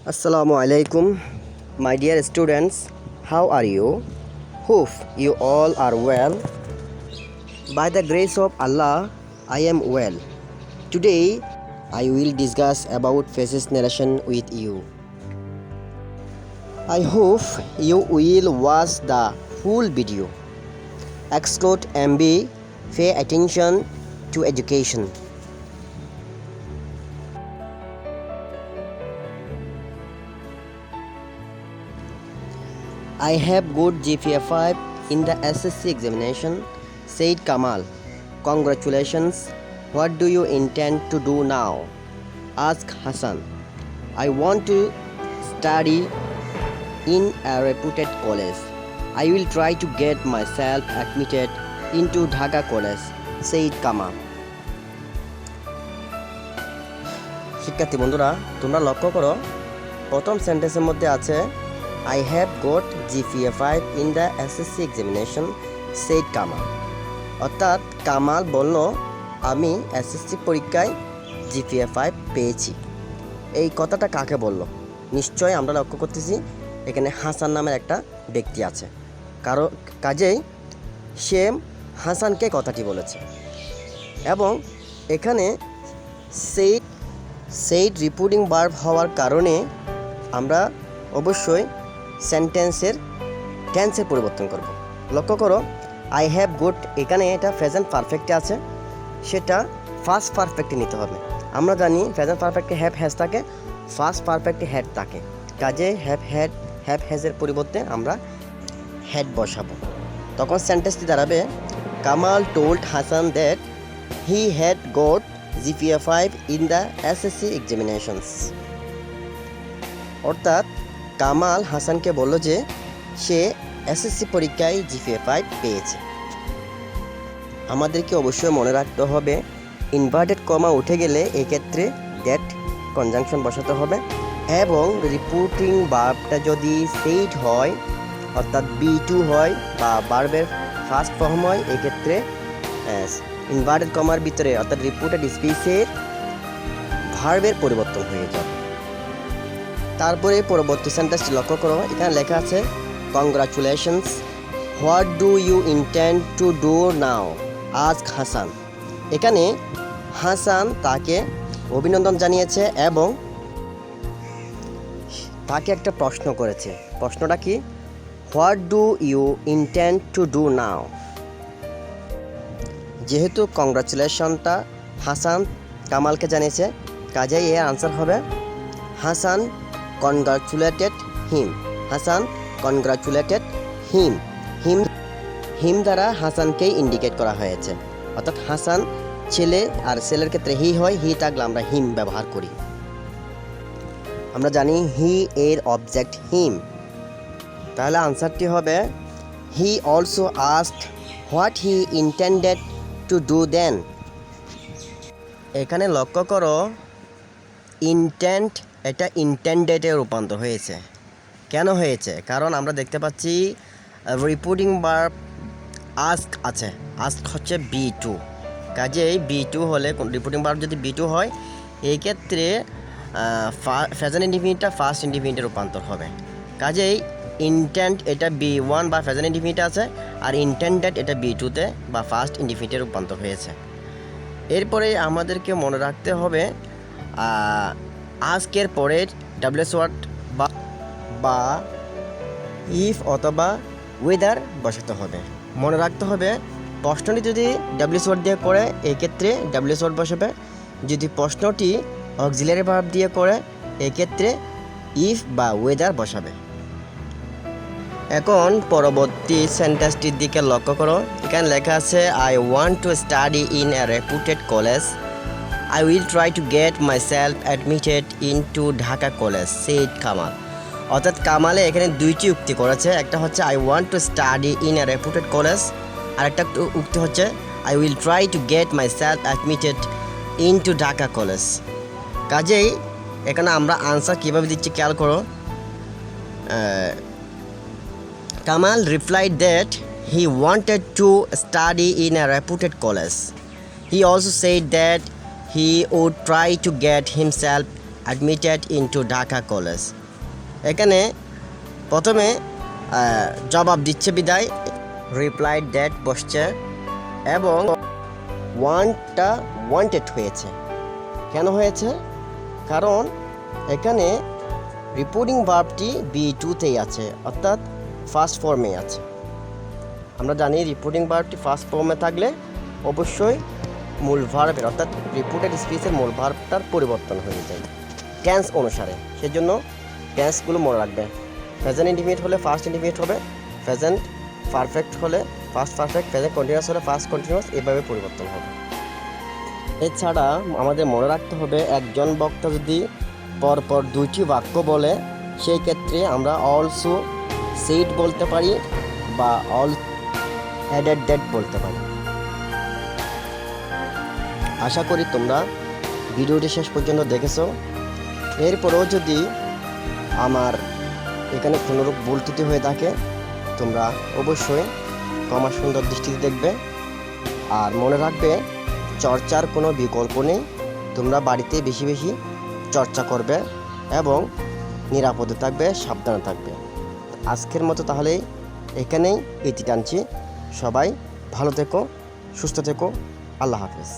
Assalamu alaikum, my dear students. How are you? Hope you all are well. By the grace of Allah, I am well. Today, I will discuss about phases narration with you. I hope you will watch the full video. Exclude MB, pay attention to education. I have good GPA 5 in the SSC examination, said Kamal. Congratulations. What do you intend to do now? Asked Hassan. I want to study in a reputed college. I will try to get myself admitted into Dhaka College, said Kamal. শিক্ষার্থী বন্ধুরা, তোমরা লক্ষ্য করো প্রথম সেন্টেন্সের মধ্যে আছে I have got GPA 5 in the SSC examination, said Kamal. অর্থাৎ কামাল বলল আমি এসএসসি পরীক্ষায় জিপিএ 5 পেয়েছি। এই কথাটা কাকে বলল? নিশ্চয়ই আমরা লক্ষ্য করতেছি এখানে হাসান নামের একটা ব্যক্তি আছে, কাজেই সে হাসানকে কথাটি বলেছে। এবং এখানে সেইড রিপোর্টিং ভার্ব হওয়ার কারণে আমরা অবশ্যই সেন্টেন্সের টেন্সের পরিবর্তন করব। লক্ষ্য করো আই হ্যাভ গুড, এখানে এটা প্রেজেন্ট পারফেক্টে আছে, সেটা ফার্স্ট পারফেক্টে নিতে হবে। আমরা জানি প্রেজেন্ট পারফেক্টে হ্যাভ হ্যাজ থাকে, ফার্স্ট পারফেক্টে হ্যাড থাকে, কাজে হ্যাভ হ্যাজের পরিবর্তে আমরা হ্যাড বসাবো। তখন সেন্টেন্সটি দাঁড়াবে Kamal told Hasan that he had got GPA 5 in the SSC examinations. অর্থাৎ কামাল হাসানকে বলল যে সে এসএসসি পরীক্ষায় জিপিএ 5 পেয়েছে। আমাদেরকে অবশ্যই মনে রাখতে হবে ইনভার্টেড কমা উঠে গেলে এক্ষেত্রে দ্যাট কনজাংশন বসাতে হবে, এবং রিপোর্টিং ভার্বটা যদি সেইড হয় অর্থাৎ B2 হয় বা ভার্বের ফার্স্ট ফর্ম হয়, এক্ষেত্রে ইনভার্টেড কমার ভিতরে অর্থাৎ রিপোর্টেড স্পিচের ভার্বের পরিবর্তন হয়ে যাবে। তারপরে পরবর্তী সেন্টেন্সটি লক্ষ্য করো, এখানে লেখা আছে congratulations, what do you intend to do now? Ask Hasan. এখানে হাসান তাকে অভিনন্দন জানিয়েছে এবং তাকে একটা প্রশ্ন করেছে। প্রশ্নটা কি? What do you intend to do now? যেহেতু কংগ্রাচুলেশনটা হাসান কামালকে জানিয়েছে, কাজেই এর আনসার হবে হাসান কনগ্রাচুলেটেড হিম। হাসান কনগ্রাচুলেটেড হিম। হিম দ্বারা হাসানকেই ইন্ডিকেট করা হয়েছে, অর্থাৎ হাসান ছেলে আর ছেলের ক্ষেত্রে হি হয়, হি থাকলে আমরা হিম ব্যবহার করি। আমরা জানি হি এর অবজেক্ট হিম, তাহলে আনসারটি হবে he also asked what he intended to do then. এখানে লক্ষ্য করো ইন্টেন্ট এটা ইন্টেন্ডেডে রূপান্তর হয়েছে। কেন হয়েছে? কারণ আমরা দেখতে পাচ্ছি রিপোর্টিং ভার্ব আস্ক আছে, আস্ক হচ্ছে B2, কাজেই B2 হলে রিপোর্টিং ভার্ব যদি B2 হয় এই ক্ষেত্রে প্রেজেন্ট ইনডিফিনিটটা ফার্স্ট ইনডিফিনিটে রূপান্তর হবে। কাজেই ইন্টেন্ট এটা B1 বা প্রেজেন্ট ইনডিফিনিট আছে, আর ইন্টেন্ডেড এটা B2তে বা ফার্স্ট ইনডিফিনিটে রূপান্তর হয়েছে। এরপরে আমাদেরকে মনে রাখতে হবে আজকের পরে ডাব্লিউএস ওয়ার্ড বা ইফ অথবা ওয়েদার বসাতে হবে। মনে রাখতে হবে প্রশ্নটি যদি ডাব্লিউএস ওয়ার্ড দিয়ে করে এক্ষেত্রে ডাব্লিউএস ওয়ার্ড বসাবে, যদি প্রশ্নটি অক্সিলারি ভার্ব দিয়ে করে এক্ষেত্রে ইফ বা ওয়েদার বসাবে। এখন পরবর্তী সেন্টেন্সটির দিকে লক্ষ্য করো, এখানে লেখা আছে I want to study in a reputed college, I will try to get myself admitted into Dhaka College, said Kamal. অর্থাৎ কামালে এখানে দুইটি উক্তি করেছে, একটা হচ্ছে I want to study in a reputed college, আর একটা উক্তি হচ্ছে I will try to get myself admitted into Dhaka college. কাজেই এখানে আমরা আনসার কীভাবে দিচ্ছি খেয়াল করো। Kamal replied that he wanted to study in a reputed college. He also said that he would try to get himself admitted into Dhaka college. এখানে প্রথমে জবাব দিচ্ছে বিদায় রিপ্লাইড দ্যাট বসছে এবং ওয়ান্টটা ওয়ান্টেড হয়েছে। কেন হয়েছে? কারণ এখানে রিপোর্টিং ভার্বটি B2তেই আছে, অর্থাৎ ফার্স্ট ফর্মে আছে। আমরা জানি রিপোর্টিং ভার্বটি ফার্স্ট ফর্মে থাকলে অবশ্যই মূল ভার্বের অর্থাৎ রিপোর্টেড স্পিচের মূল ভার্বটার পরিবর্তন হয়ে যায় টেন্স অনুসারে। সেজন্য টেন্সগুলো মনে রাখবে। প্রেজেন্ট ইন্ডিফিনিট হলে ফার্স্ট ইন্ডিফিনিট হবে, প্রেজেন্ট পারফেক্ট হলে ফার্স্ট পারফেক্ট, প্রেজেন্ট কন্টিনিউয়াস হলে ফার্স্ট কন্টিনিউয়াস, এভাবে পরিবর্তন হবে। এছাড়া আমাদের মনে রাখতে হবে একজন বক্তা যদি পরপর দুইটি বাক্য বলে সেই ক্ষেত্রে আমরা অলসো সেইড বলতে পারি বা অল অ্যাডেড দ্যাট বলতে পারি। আশা করি তোমরা ভিডিওটি শেষ পর্যন্ত দেখেছো। এরপরেও যদি আমার এখানে কোনোরূপ ভুল ত্রুটি হয়ে থাকে তোমরা অবশ্যই ক্ষমা সুন্দর দৃষ্টিতে দেখবে। আর মনে রাখবে চর্চার কোনো বিকল্প নেই। তোমরা বাড়িতে বেশি বেশি চর্চা করবে এবং নিরাপদে থাকবে, সাবধানে থাকবে। আজকের মতো তাহলে এখানেই ইতি টানছি। সবাই ভালো থেকো, সুস্থ থেকো। আল্লাহ হাফেজ।